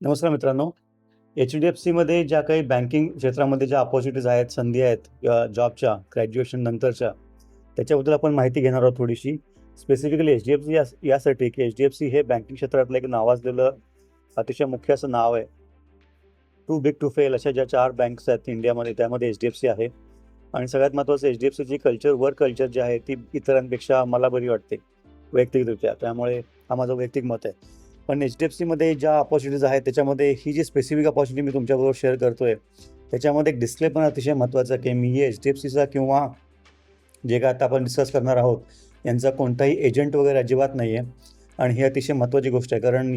नमस्कार मित्रांनो. एच-डी-एफ-सीमध्ये ज्या काही बँकिंग क्षेत्रामध्ये ज्या अपॉर्च्युनिटीज आहेत, संधी आहेत जॉबच्या ग्रॅज्युएशन नंतरच्या, त्याच्याबद्दल आपण माहिती घेणार आहोत थोडीशी. स्पेसिफिकली एच-डी-एफ-सी यासाठी की एच-डी-एफ-सी हे बँकिंग क्षेत्रातलं एक नावाजलेलं अतिशय मुख्य असं नाव आहे. टू बिग टू फेल अशा ज्या 4 बँक्स आहेत इंडियामध्ये, त्यामध्ये एच-डी-एफ-सी आहे. आणि सगळ्यात महत्त्वाचं एच-डी-एफ-सीची वर्क कल्चर जी आहे ती इतरांपेक्षा मला बरी वाटते वैयक्तिकरित्या. त्यामुळे हा माझं वैयक्तिक मत आहे. पण एच-डी-एफ-सीमध्ये ज्या अपॉर्च्युनिटीज आहेत त्याच्यामध्ये ही जी स्पेसिफिक अपॉर्च्युनिटी मी तुमच्याबरोबर शेअर करतोय, त्याच्यामध्ये एक डिस्क्लेमर अतिशय महत्त्वाचं की मी एच-डी-एफ-सीचा किंवा जे काय आता आपण डिस्कस करणार आहोत, यांचा कोणताही एजंट वगैरे अजिबात नाही आहे. आणि ही अतिशय महत्त्वाची गोष्ट आहे, कारण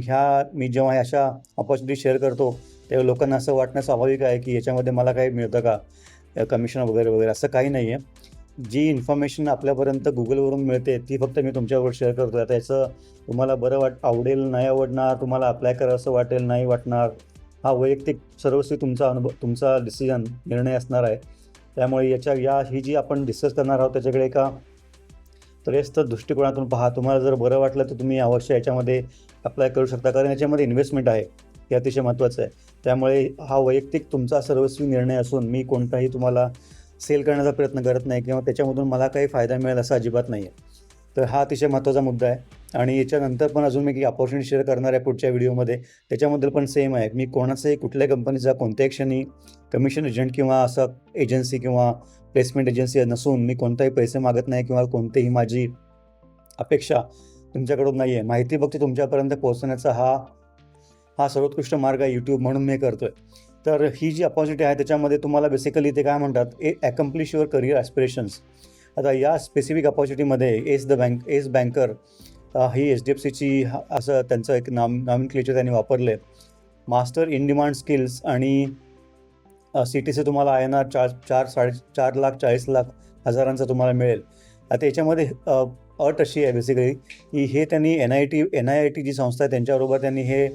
मी जेव्हा अशा अपॉर्च्युनिटी शेअर करतो, तेव्हा लोकांना असं वाटणं स्वाभाविक आहे की याच्यामध्ये मला काही मिळतं का कमिशन वगैरे वगैरे, असं काही नाही आहे. जी इन्फॉर्मेशन आपल्यापर्यंत Googleवरून मिळते ती फक्त मी तुमच्याबरोबर शेअर करतो. आता याचं तुम्हाला आवडेल, नाही आवडणार, तुम्हाला अप्लाय करावंसं वाटेल, नाही वाटणार, हा वैयक्तिक सर्वस्वी तुमचा अनुभव, तुमचा डिसिजन, निर्णय असणार आहे. त्यामुळे ही जी आपण डिस्कस करणार आहोत त्याच्याकडे एका त्रयस्थ दृष्टिकोनातून पहा. तुम्हाला जर बरं वाटलं तर तुम्ही अवश्य याच्यामध्ये अप्लाय करू शकता, कारण याच्यामध्ये इन्व्हेस्टमेंट आहे, हे अतिशय महत्त्वाचं आहे. त्यामुळे हा वैयक्तिक तुमचा सर्वस्वी निर्णय असून मी कोणताही तुम्हाला सेल करण्याचा प्रयत्न करत नाही किंवा त्याच्यामधून मला काही फायदा मिळेल असं अजिबात नाही आहे. तर हा अतिशय महत्त्वाचा मुद्दा आहे. आणि याच्यानंतर पण अजून मी काही अपॉर्च्युनिटी शेअर करणार आहे पुढच्या व्हिडिओमध्ये, त्याच्याबद्दल पण सेम आहे. मी कोणाचाही कुठल्याही कंपनीचा कोणत्याही क्षणी कमिशन एजंट किंवा असं एजन्सी किंवा प्लेसमेंट एजन्सी नसून मी कोणताही पैसे मागत नाही किंवा कोणतीही माझी अपेक्षा तुमच्याकडून नाही आहे. माहिती फक्त तुमच्यापर्यंत पोहोचवण्याचा हा सर्वोत्कृष्ट मार्ग आहे यूट्यूब, म्हणून मी करतो आहे. तर ही जी अपॉर्च्युनिटी आहे त्याच्यामध्ये तुम्हाला बेसिकली ते काय म्हणतात, ॲकम्प्लिश युअर करियर ॲस्पिरेशन्स. आता या स्पेसिफिक अपॉर्च्युनिटीमध्ये एस बँकर ही एच-डी-एफ-सीची असं त्यांचं एक नॉमेनक्लेचर त्यांनी वापरलं आहे. मास्टर इन डिमांड स्किल्स आणि CTC तुम्हाला INR 4,40,00,000 तुम्हाला मिळेल. आता याच्यामध्ये अट अशी आहे बेसिकली की हे त्यांनी NIIT जी संस्था आहे त्यांच्याबरोबर त्यांनी हे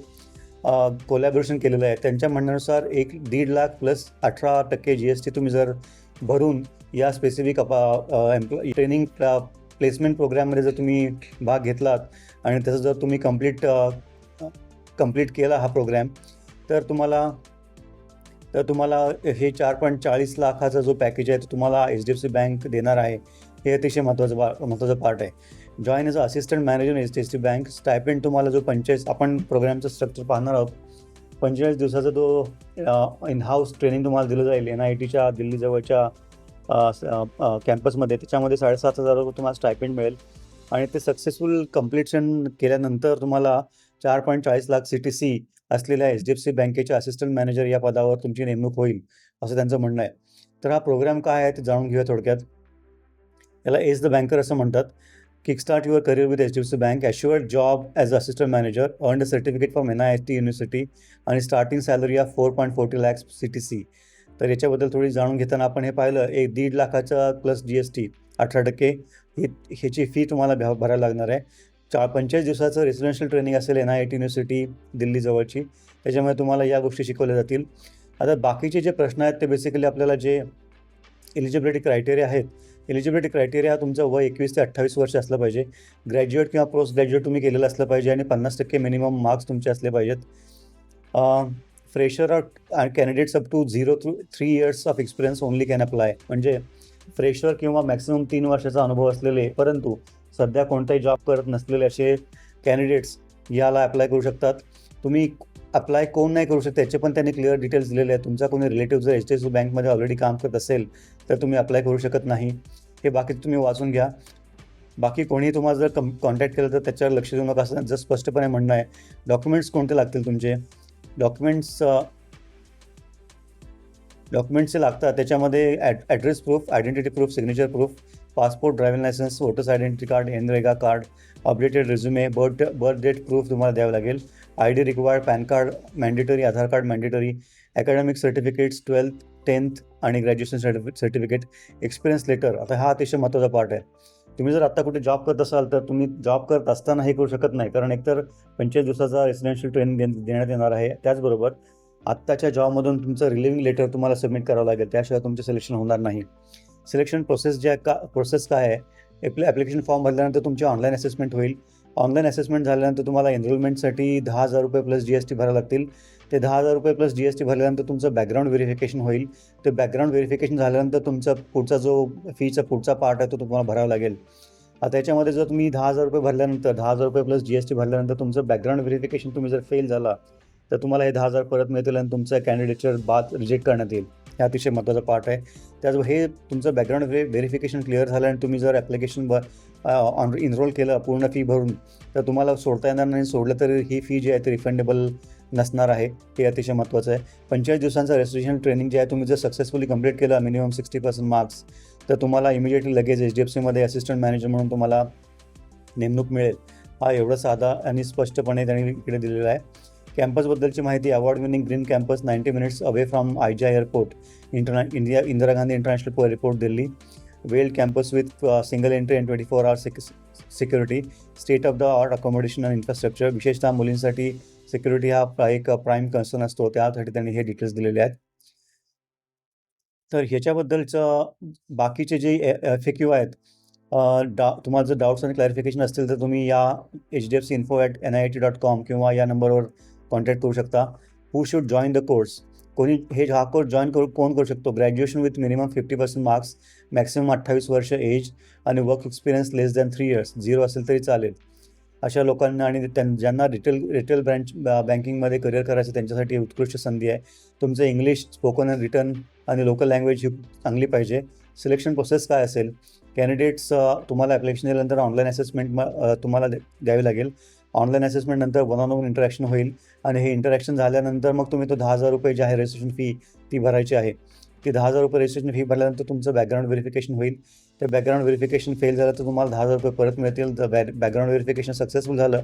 कोलॅबोरेशन केलेलं आहे. त्यांच्या म्हणण्यानुसार 1.5 लाख प्लस 18% GST तुम्ही जर भरून या स्पेसिफिक ट्रेनिंग प्लेसमेंट प्रोग्राममध्ये जर तुम्ही भाग घेतलात आणि त्याचं जर तुम्ही कंप्लीट केला हा प्रोग्रॅम, तर तुम्हाला हे 4.40 लाखाचा जो पॅकेज आहे तो तुम्हाला एच-डी-एफ-सी बँक देणार आहे. हे अतिशय महत्त्वाचं पार्ट आहे. Join as assistant manager HDFC bank. Stipend तुम्हाला जो 45, आपण प्रोग्रामचं स्ट्रक्चर पाहणार आहोत. 45 दिवसाचा तो इन हाऊस ट्रेनिंग तुम्हाला दिलं जाईल NIITच्या दिल्लीजवळच्या कॅम्पसमध्ये. त्याच्यामध्ये 7,500 रुपये तुम्हाला स्टायपेंड मिळेल आणि ते सक्सेसफुल कंप्लीशन केल्यानंतर तुम्हाला 4.40 लाख CTC असलेल्या एच-डी-एफ-सी बँकेच्या असिस्टंट मॅनेजर या पदावर तुमची नेमणूक होईल, असं त्यांचं म्हणणं आहे. तर हा प्रोग्राम काय आहे ते जाणून घेऊया थोडक्यात. याला एज द बँकर असं म्हणतात. Kickstart your career with HDFC bank, assured job as assistant manager, earned a certificate from NIT university आणि starting salary of 4.40 lakh CTC. तर याच्याबद्दल थोडी जाणून घेताना आपण हे पाहिलं, 1.5 लाखाचा प्लस GST 18% ह्याची फी तुम्हाला भरायला लागणार आहे. 45 दिवसाचं रेसिडेन्शियल ट्रेनिंग असेल NIT युनिव्हर्सिटी दिल्लीजवळची, त्याच्यामुळे तुम्हाला या गोष्टी शिकवल्या जातील. आता बाकीचे जे प्रश्न आहेत ते बेसिकली आपल्याला जे एलिजिबिलिटी क्रायटेरिया आहेत, एलिजिबिलिटी क्रायटेरिया तुमचं वय 21 ते 28 वर्ष असलं पाहिजे. ग्रॅज्युएट किंवा पोस्ट ग्रॅज्युएट तुम्ही केलेलं असलं पाहिजे आणि 50% मिनिमम मार्क्स तुमचे असले पाहिजेत. Fresher candidates up to 0 to 3 years of experience only can apply. म्हणजे फ्रेशर किंवा मॅक्सिमम 3 वर्षाचा अनुभव असलेले परंतु सध्या कोणताही जॉब करत नसलेले असे कॅन्डिडेट्स याला अप्लाय करू शकतात. तुम्ही अप्लाय कोण नाही करू शकता याचे पण त्यांनी क्लिअर डिटेल्स दिलेले आहेत. तुमचा कोणी रिलेटिव्ह जर एच-डी-एफ-सी बँकमध्ये ऑलरेडी काम करत असेल तर तुम्ही अप्लाय करू शकत नाही. हे बाकी तुम्ही वाचून घ्या. बाकी कोणीही तुम्हाला जर कॉन्टॅक्ट केलं तर त्याच्यावर लक्ष देऊ नका, असं जर स्पष्टपणे म्हणणं आहे. डॉक्युमेंट्स कोणते लागतील तुमचे? डॉक्युमेंट्सचे लागतात त्याच्यामध्ये address proof, identity proof, signature proof, passport, driving licence, voters identity card, NREGA card, updated resume, birth date proof तुम्हाला द्यावं लागेल. ID required, PAN card mandatory, Aadhaar card mandatory, academic certificates 12th, 10th आणि ग्रॅज्युएशन सर्टिफिकेट, एक्सपिरियन्स लेटर. आता हा अतिशय महत्त्वाचा part आहे. तुम्ही जर आत्ता कुठे जॉब करत असाल तर तुम्ही जॉब करत असताना हे करू शकत नाही, कारण एकतर 25 दिवसाचा रेसिडेन्शियल ट्रेनिंग देण्यात येणार आहे. त्याचबरोबर आत्ताच्या जॉबमधून तुमचं रिलिव्हिंग लेटर तुम्हाला सबमिट करावं लागेल, त्याशिवाय तुमचं सिलेक्शन होणार नाही. सिलेक्शन प्रोसेस काय आहे, ॲप्लिकेशन फॉर्म भरल्यानंतर तुमची ऑनलाईन असेसमेंट होईल. ऑनलाईन असेसमेंट झाल्यानंतर तुम्हाला एनरोलमेंटसाठी ₹10,000 प्लस GST भरावे लागतील. ते ₹10,000 प्लस GST भरल्यानंतर तुमचं बॅकग्राऊंड व्हेरिफिकेशन होईल. ते बॅकग्राऊंड व्हेरिफिकेशन झाल्यानंतर तुमचा पुढचा जो फीचा पुढचा पार्ट आहे तो तुम्हाला भरावा लागेल. आता याच्यामध्ये जर तुम्ही ₹10,000 भरल्यानंतर ₹10,000 प्लस GST भरल्यानंतर तुमचं बॅकग्राऊंड व्हेरिफिकेशन तुम्ही जर फेल झाला तर तुम्हाला हे 10,000 परत मिळतील आणि तुमचं कॅन्डिडेटच्या बाद रिजेक्ट करण्यात येईल. हे अतिशय महत्त्वाचा पार्ट आहे. त्याचबरोबर हे तुमचं बॅकग्राऊंड व्हेरिफिकेशन क्लिअर झालं आणि तुम्ही जर ॲप्लिकेशन इनरोल केलं पूर्ण फी भरून तर तुम्हाला सोडता येणार नाही. सोडलं तर ही फी जी आहे ती रिफंडेबल नसणार आहे. हे अतिशय महत्त्वाचं आहे. 45 दिवसांचं रेजिस्ट्रेशन ट्रेनिंग जे आहे तुम्ही जर सक्सेसफुली कंप्लीट केलं मिनिमम 60% मार्क्स तर तुम्हाला इमिडिएटली लगेच HDFCमध्ये असिस्टंट मॅनेजर म्हणून तुम्हाला नेमणूक मिळेल. हा एवढा साधा आणि स्पष्टपणे त्यांनी इकडे दिलेला आहे. कॅम्पसबद्दलची माहिती award winning green campus 90 minutes away from आयजा airport Indira Gandhi international airport Delhi. Walled campus with single entry and 24 hours security. State of the art accommodation and infrastructure. विशेषतः मुलींसाठी सिक्युरिटी हा एक प्राईम कन्सर्न असतो. त्यासाठी त्यांनी हे डिटेल्स दिलेले आहेत. तर ह्याच्याबद्दलचं बाकीचे जे FAQ आहेत तुम्हाला जर डाऊट्स आणि क्लॅरिफिकेशन असतील तर तुम्ही या hdfcinfo@nit.com किंवा या नंबरवर कॉन्टॅक्ट करू शकता. हू शुड जॉईन द कोर्स. हा कोर्स जॉईन कोण करू शकतो. Graduation with minimum 50% marks, maximum 28 वर्ष एज आणि वर्क एक्सपिरियन्स लेस दॅन 3 years. 0 असेल तरी चालेल. अशा लोकांना आणि ज्यांना रिटेल बँकिंगमध्ये करिअर करायचं त्यांच्यासाठी उत्कृष्ट संधी आहे. तुमचं इंग्लिश स्पोकन अँड रिटन आणि लोकल लँग्वेज ही चांगली पाहिजे. सिलेक्शन प्रोसेस काय असेल. कॅन्डिडेट्स तुम्हाला ॲप्लिकेशन दिल्यानंतर ऑनलाईन असेसमेंट तुम्हाला द्यावी लागेल. ऑनलाईन असेसमेंटनंतर 1-on-1 इंटरॅक्शन होईल आणि हे इंटरॅक्शन झाल्यानंतर मग तुम्ही तो ₹10,000 जे आहे रजिस्ट्रेशन फी ती भरायची आहे. ती ₹10,000 रजिस्ट्रेशन फी भरल्यानंतर तुमचं बॅकग्राऊंड व्हेरिफिकेशन होईल. ते बॅकग्राऊंड व्हेरिफिकेशन फेल झालं तर तुम्हाला ₹10,000 परत मिळतील. जर बॅकग्राऊंड व्हेरिफिकेशन सक्सेसफुल झालं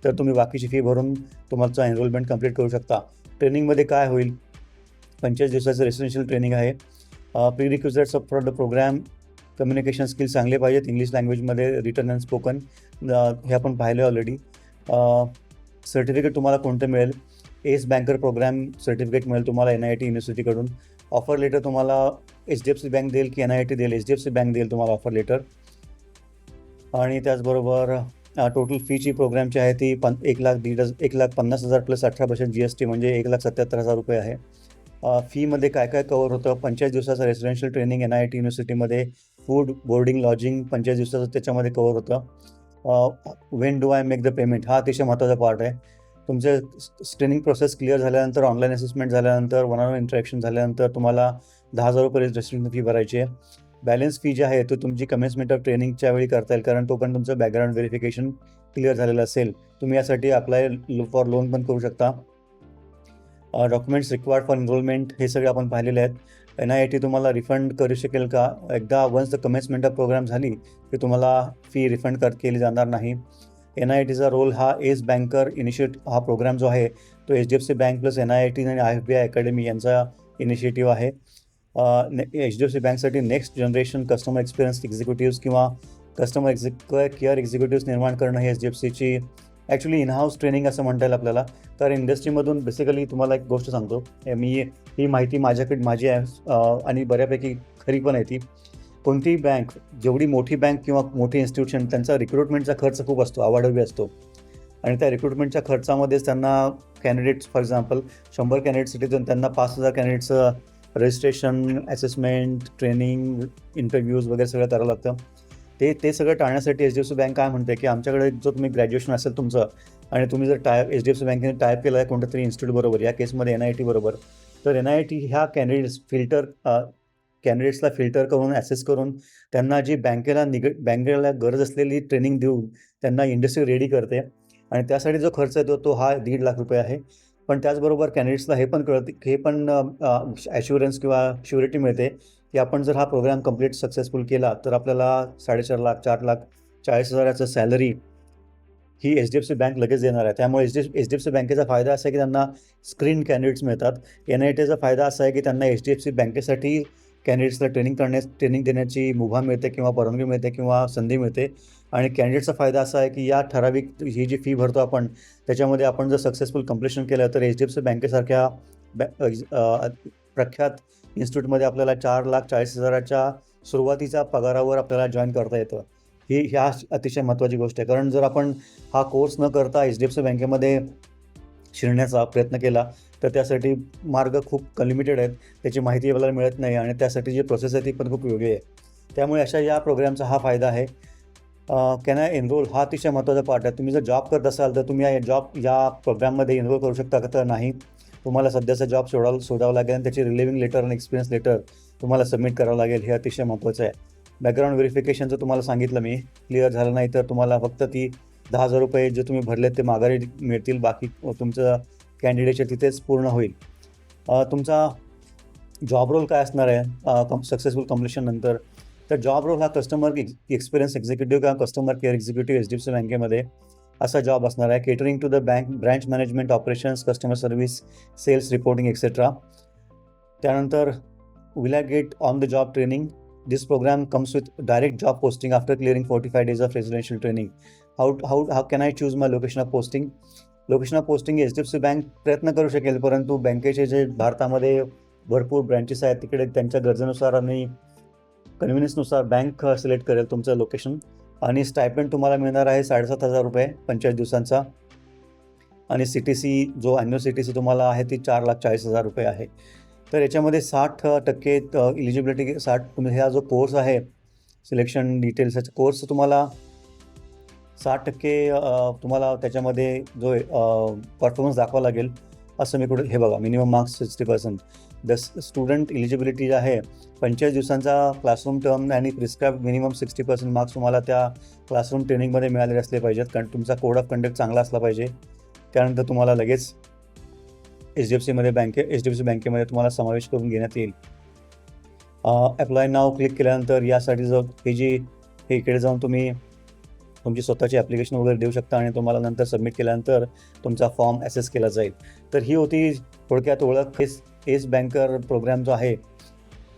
तर तुम्ही बाकीची फी भरून तुमचं एनरोलमेंट कंप्लीट करू शकता. ट्रेनिंगमध्ये काय होईल. 45 दिवसाचं रेसिडेन्शियल ट्रेनिंग आहे. Prerequisites for the program. Communication skills चांगले पाहिजेत. इंग्लिश लँग्वेजमध्ये रिटन अँड स्पोकन हे आपण पाहिलं ऑलरेडी. सर्टिफिकेट तुम्हाला कोणतं मिळेल. एस बँकर प्रोग्राम सर्टिफिकेट मिळेल तुम्हाला NIT युनिव्हर्सिटीकडून. ऑफर लेटर तुम्हाला HDFC बँक देईल की NIT देईल. HDFC बँक देईल तुम्हाला ऑफर लेटर. आणि त्याचबरोबर टोटल फीची प्रोग्रामची आहे ती 1,50,000 प्लस 18% GST म्हणजे ₹1,77,000 आहे. फीमध्ये काय काय कवर होतं. 45 दिवसाचं रेसिडेन्शियल ट्रेनिंग NIT युनिव्हर्सिटीमध्ये. फूड, बोर्डिंग, लॉजिंग 45 दिवसाचं त्याच्यामध्ये कवर होतं. When do I make the payment हा अतिशय महत्त्वाचा पार्ट आहे. तुमचे ट्रेनिंग प्रोसेस क्लिअर झाल्यानंतर ऑनलाईन असेसमेंट झाल्यानंतर 1-on-1 इंटरॅक्शन झाल्यानंतर तुम्हाला ₹10,000 रजिस्ट्रेशन फी भरायची आहे. बॅलन्स फी जी आहे तो तुमची कमेन्समेंट ऑफ ट्रेनिंगच्या वेळी करता येईल कारण तोपर्यंत तुमचं बॅकग्राऊंड व्हेरिफिकेशन क्लिअर झालेलं असेल. तुम्ही यासाठी अप्लाय फॉर लोन पण करू शकता. डॉक्युमेंट्स रिक्वायर्ड फॉर एनरोलमेंट हे सगळे आपण पाहिलेले आहेत. NIT तुम्हाला रिफंड करू शकेल का. एकदा once the commencement of program झाली की तुम्हाला फी रिफंड केली जाणार नाही. NITचा रोल हा एस बँकर हा प्रोग्राम जो आहे तो HDFC बँक प्लस NIT आणि IFBI अकॅडमी यांचा इनिशिएटिव्ह आहे. HDFC बँकसाठी next generation customer experience executives किंवा कस्टमर केअर एक्झिक्युटिव्स निर्माण करणं ही HDFCची ॲक्च्युली इनहाऊस ट्रेनिंग असं म्हणता येईल आपल्याला. तर इंडस्ट्रीमधून बेसिकली तुम्हाला एक गोष्ट सांगतो. ही माहिती माझी आहे आणि बऱ्यापैकी खरी पण आहे ती. कोणतीही बँक जेवढी मोठी बँक किंवा मोठी इन्स्टिट्यूशन त्यांचा रिक्रुटमेंटचा खर्च खूप असतो, अवाढव्य असतो. आणि त्या रिक्रुटमेंटच्या खर्चामध्येच त्यांना कॅन्डिडेट्स फॉर एक्झाम्पल 100 कॅन्डिडेटसाठी त्यांना 5,000 कॅन्डिडेट्सचं रजिस्ट्रेशन, असेसमेंट, ट्रेनिंग, इंटरव्ह्यूज वगैरे सगळं करावं लागतं. ते सगळं टाळण्यासाठी HDFC बँक काय म्हणते की आमच्याकडे जो तुम्ही ग्रॅज्युएशन असेल तुमचं आणि तुम्ही जर HDFC बँकेने टायप केलं आहे कोणत्या तरी इन्स्टिट्यूट बरोबर, या केसमध्ये NIT बरोबर, तर NIT ह्या कॅन्डिडेट्सला फिल्टर करून ॲसेस करून त्यांना जी बँकेला गरज असलेली ट्रेनिंग देऊन त्यांना इंडस्ट्री रेडी करते. आणि त्यासाठी जो खर्च येतो तो हा ₹1,50,000 आहे. पण त्याचबरोबर कॅन्डिडेट्सला हे पण ॲश्युरन्स किंवा श्युरिटी मिळते की आपण जर हा प्रोग्राम कंप्लीट सक्सेसफुल केला तर आपल्याला 4.5 लाख 4,40,000 सॅलरी ही HDFC बँक लगेच देणार आहे. त्यामुळे HDFC बँकेचा फायदा असा आहे की त्यांना स्क्रीन कॅन्डिडेट्स मिळतात. NITचा फायदा असा आहे की त्यांना HDFC बँकेसाठी कॅन्डिडेट्सला ट्रेनिंग देण्याची मुभा मिळते किंवा परवानगी मिळते किंवा संधी मिळते. आणि कॅन्डिडेटचा फायदा असा आहे की या ठराविक ही जी फी भरतो आपण त्याच्यामध्ये आपण जर सक्सेसफुल कम्प्लिशन केलं तर HDFC बँकेसारख्या प्रख्यात इन्स्टिट्यूटमध्ये आपल्याला 4,40,000 सुरुवातीच्या पगारावर आपल्याला जॉईन करता येतं. ह्या अतिशय महत्त्वाची गोष्ट आहे. कारण जर आपण हा कोर्स न करता HDFC बँकेमध्ये शिरण्याचा प्रयत्न केला तर त्यासाठी मार्ग खूप लिमिटेड आहेत. त्याची माहिती आपल्याला मिळत नाही आणि त्यासाठी जी प्रोसेस आहे ती पण खूप वेगळी आहे. त्यामुळे अशा या प्रोग्रामचा हा फायदा आहे. कॅन आय एनरोल हा अतिशय महत्त्वाचा पार्ट आहे. तुम्ही जर जॉब करत असाल तर तुम्ही या प्रोग्राममध्ये एनरोल करू शकता का? तर नाही. तुम्हाला सध्याचा जॉब सोडावा लागेल आणि त्याची रिलिव्हिंग लेटर आणि एक्सपिरियन्स लेटर तुम्हाला सबमिट करावं लागेल. हे अतिशय महत्त्वाचं आहे. बॅकग्राऊंड व्हेरिफिकेशनचं तुम्हाला सांगितलं मी. क्लिअर झालं नाही तर तुम्हाला फक्त ती ₹10,000 जे तुम्ही भरलेत ते माघारी मिळतील. बाकी तुमचं कॅन्डिडेटच्या तिथेच पूर्ण होईल. तुमचा जॉब रोल काय असणार आहे सक्सेसफुल कम्प्लिशन नंतर? तर जॉब रोल हा कस्टमर एक्सपिरियन्स एक्झिक्युटिव्ह किंवा कस्टमर केअर एक्झिक्युटिव्ह HDFC बँकेमध्ये असा जॉब असणार आहे. Catering to the branch management operations, customer service, sales reporting etcetera. त्यानंतर will I get on the job training. This program comes with direct job posting after clearing 45 days of residential training. How can I choose my location of posting? Location of posting HDFC bank प्रयत्न करू शकेल, परंतु बँकेचे जे भारतामध्ये भरपूर branches आहेत तिकडे त्यांच्या गरजेनुसार आणि कन्व्हिनियन्सनुसार बँक सिलेक्ट करेल तुमचं लोकेशन. आणि स्टायपेंड तुम्हाला मिळणार आहे ₹7,500 45 दिवसांचा. आणि CTC जो ॲन्युअल CTC तुम्हाला आहे ती ₹4,40,000 आहे. तर याच्यामध्ये 60% इलिजिबिलिटी तुम्ही हा जो कोर्स आहे सिलेक्शन डिटेल्सचा कोर्स तुम्हाला 60% तुम्हाला त्याच्यामध्ये जो परफॉर्मन्स दाखवावा लागेल असं मी कुठे हे बघा minimum marks 60%. The student eligibility जी आहे 45 दिवसांचा क्लासरूम टर्म आणि प्रिस्क्राईब मिनिमम 60% मार्क्स तुम्हाला त्या क्लासरूम ट्रेनिंगमध्ये मिळालेले असले पाहिजेत. कारण तुमचा कोड ऑफ कंडक्ट चांगला असला पाहिजे. त्यानंतर तुम्हाला लगेच HDFC बँकेमध्ये तुम्हाला समावेश करून घेण्यात येईल. अप्लाय नाव क्लिक केल्यानंतर यासाठी हे इकडे जाऊन तुम्ही तुमची स्वतःची ॲप्लिकेशन वगैरे देऊ शकता आणि तुम्हाला नंतर सबमिट केल्यानंतर तुमचा फॉर्म ॲसेस केला जाईल. तर ही होती थोडक्यात ओळख. एस बँकर प्रोग्राम जो आहे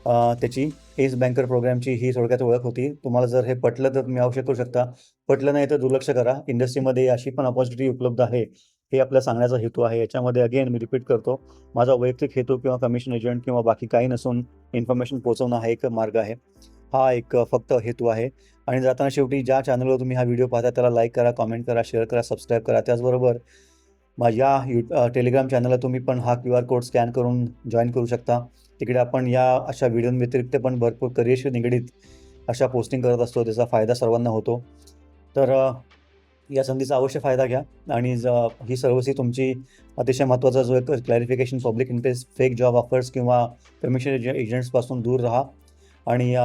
त्याची एस बँकर प्रोग्रामची ही थोडक्यात ओळख होती. तुम्हाला जर हे पटलं तर तुम्ही आवश्यक करू शकता. पटलं नाही तर दुर्लक्ष करा. इंडस्ट्रीमध्ये अशी पण अपॉर्च्युनिटी उपलब्ध आहे हे आपला सांगण्याचा हेतू आहे. याच्यामध्ये अगेन मी रिपीट करतो, माझा वैयक्तिक हेतू किंवा कमिशन एजंट किंवा बाकी काही नसून इन्फॉर्मेशन पोहोचवणं हा एक मार्ग आहे. हा एक फक्त हेतू आहे. आणि जाताना शेवटी ज्या चॅनलवर तुम्ही हा व्हिडिओ पाहता त्याला लाईक करा, कमेंट करा, शेअर करा, सबस्क्राईब करा. त्याचबरोबर माझ्या टेलिग्राम चॅनलला तुम्ही पण हा QR कोड स्कॅन करून जॉईन करू शकता. तिकडे आपण या अशा व्हिडिओंव्यतिरिक्त पण भरपूर करिअरशी निगडीत अशा पोस्टिंग करत असतो. त्याचा फायदा सर्वांना होतो. तर या संधीचा अवश्य फायदा घ्या आणि ही सर्वसी तुमची अतिशय महत्त्वाचा जो एक clarification public interest fake job offers किंवा कमिशन एजंट्सपासून दूर राहा. आणि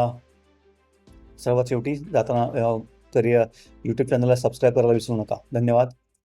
सर्वात शेवटी जाताना यूट्यूब चॅनलला सबस्क्राईब करायला विसरू नका. धन्यवाद.